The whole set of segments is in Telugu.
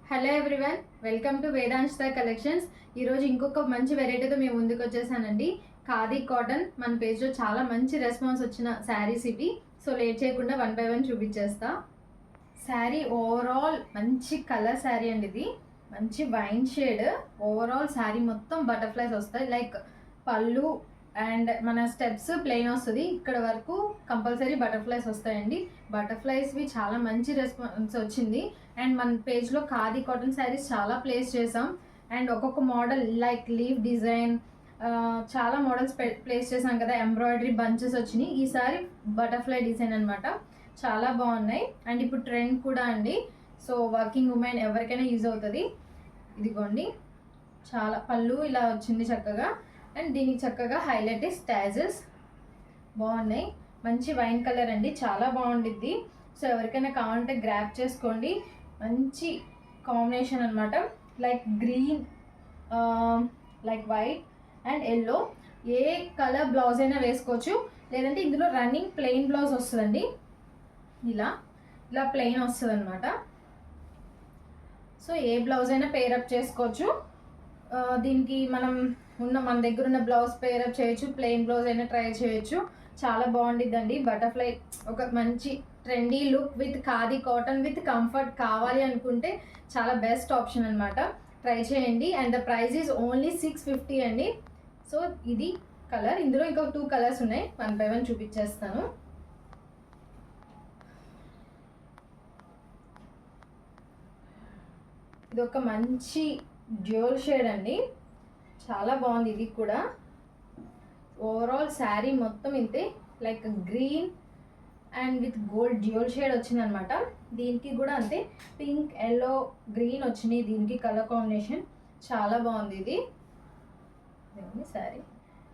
Hello everyone, welcome to Vedanshita collections. ఈరోజు ఇంకొక మంచి వెరైటీతో మేము ముందుకు వచ్చేసానండి. ఖాదీ కాటన్ మన పేజ్లో చాలా మంచి రెస్పాన్స్ వచ్చిన శారీస్ ఇవి. సో లేట్ చేయకుండా వన్ బై వన్ చూపించేస్తా. శారీ ఓవరాల్ మంచి కలర్ శారీ అండి. ఇది మంచి వైన్ షేడ్. ఓవరాల్ శారీ మొత్తం బటర్ఫ్లైస్ వస్తాయి. లైక్ పళ్ళు అండ్ మన స్టెప్స్ ప్లెయిన్ వస్తుంది. ఇక్కడ వరకు కంపల్సరీ బటర్ఫ్లైస్ వస్తాయండి. బటర్ఫ్లైస్వి చాలా మంచి రెస్పాన్స్ వచ్చింది. అండ్ మన పేజ్లో ఖాదీ కాటన్ శారీస్ చాలా ప్లేస్ చేసాం. అండ్ ఒక్కొక్క మోడల్ లైక్ లీవ్ డిజైన్ చాలా మోడల్స్ ప్లేస్ చేసాం కదా. ఎంబ్రాయిడరీ బంచెస్ వచ్చినాయి. ఈసారి బటర్ఫ్లై డిజైన్ అనమాట. చాలా బాగున్నాయి. అండ్ ఇప్పుడు ట్రెండ్ కూడా అండి. సో వర్కింగ్ ఉమెన్ ఎవరికైనా యూజ్ అవుతుంది. ఇదిగోండి, చాలా పళ్ళు ఇలా వచ్చింది చక్కగా. అండ్ దీనికి చక్కగా హైలైట్ స్టాజెస్ బాగున్నాయి. మంచి వైన్ కలర్ అండి, చాలా బాగుండిద్ది. సో ఎవరికైనా కావాలంటే గ్రాప్ చేసుకోండి. మంచి కాంబినేషన్ అనమాట. Like green, like white and yellow. A colour blouse అయినా వేసుకోవచ్చు. లేదంటే ఇందులో రన్నింగ్ ప్లెయిన్ బ్లౌజ్ వస్తుందండి. ఇలా ఇలా ప్లెయిన్ వస్తుంది అనమాట. సో ఏ బ్లౌజ్ అయినా పేరప్ చేసుకోవచ్చు. దీనికి మన దగ్గర ఉన్న బ్లౌజ్ పేరప్ చేయొచ్చు. ప్లెయిన్ బ్లౌజ్ అయినా ట్రై చేయొచ్చు. చాలా బాగుండిద్దండి. బటర్ఫ్లై ఒక మంచి trendy look with khadi cotton with comfort కావాలి అనుకుంటే చాలా బెస్ట్ ఆప్షన్ అనమాట. ట్రై చేయండి. And the price is only 650 అండి. సో ఇది కలర్. ఇందులో ఇంకొక 2 కలర్స్ ఉన్నాయి. వన్ బై వన్ చూపించేస్తాను. ఇది ఒక మంచి డ్యూయల్ షేడ్ అండి. చాలా బాగుంది. ఇది కూడా ఓవరాల్ శారీ మొత్తం ఇంతే. Like green and with gold dual shade వచ్చిందనమాట. దీనికి కూడా అంతే. పింక్, ఎల్లో, గ్రీన్ వచ్చినాయి దీనికి కలర్ కాంబినేషన్. చాలా బాగుంది ఇది శారీ.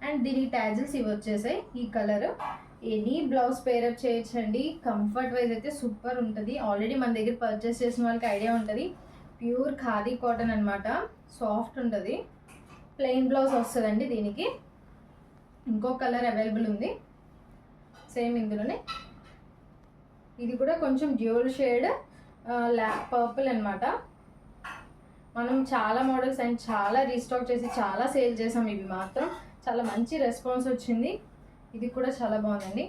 అండ్ దీనికి ట్యాజిల్స్ ఇవి వచ్చేసాయి. ఈ కలర్ ఎనీ బ్లౌజ్ పేరప్ చేయొచ్చండి. కంఫర్ట్ వైజ్ అయితే సూపర్ ఉంటుంది. ఆల్రెడీ మన దగ్గర పర్చేస్ చేసిన వాళ్ళకి ఐడియా ఉంటుంది. ప్యూర్ ఖాదీ కాటన్ అనమాట. సాఫ్ట్ ఉంటుంది. ప్లెయిన్ బ్లౌజ్ వస్తుందండి దీనికి. ఇంకో కలర్ అవైలబుల్ ఉంది సేమ్ ఇందులోనే. ఇది కూడా కొంచెం డ్యూయల్ షేడ్ పర్పుల్ అనమాట. మనం చాలా మోడల్స్ అండ్ చాలా రీస్టాక్ చేసి చాలా సేల్ చేసాం. ఇవి మాత్రం చాలా మంచి రెస్పాన్స్ వచ్చింది. ఇది కూడా చాలా బాగుందండి.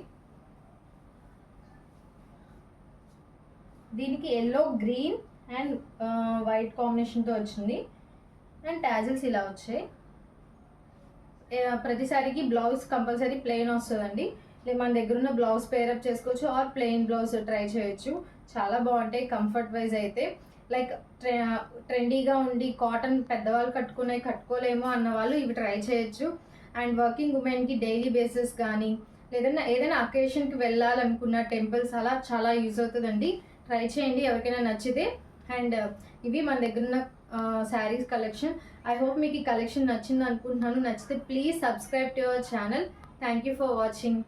దీనికి ఎల్లో, గ్రీన్ అండ్ వైట్ కాంబినేషన్తో వచ్చింది. అండ్ ట్యాజిల్స్ ఇలా వచ్చాయి. ప్రతిసారికి బ్లౌజ్ కంపల్సరీ ప్లెయిన్ వస్తుందండి. మన దగ్గర ఉన్న బ్లౌజ్ పేరప్ చేసుకోవచ్చు ఆర్ ప్లెయిన్ బ్లౌజ్ ట్రై చేయొచ్చు. చాలా బాగుంటాయి కంఫర్ట్ వైజ్ అయితే. లైక్ ట్రెండీగా ఉండి కాటన్ పెద్దవాళ్ళు కట్టుకోలేమో అన్న వాళ్ళు ఇవి ట్రై చేయొచ్చు. అండ్ వర్కింగ్ ఉమెన్కి డైలీ బేసిస్ కానీ ఏదైనా అకేషన్కి వెళ్ళాలనుకున్న టెంపుల్స్ అలా చాలా యూజ్ అవుతుందండి. ట్రై చేయండి ఎవరికైనా నచ్చితే. అండ్ ఇవి మన దగ్గర ఉన్న శారీస్ కలెక్షన్. ఐ హోప్ మీకు ఈ కలెక్షన్ నచ్చింది అనుకుంటున్నాను. నచ్చితే please subscribe to our channel. Thank you for watching.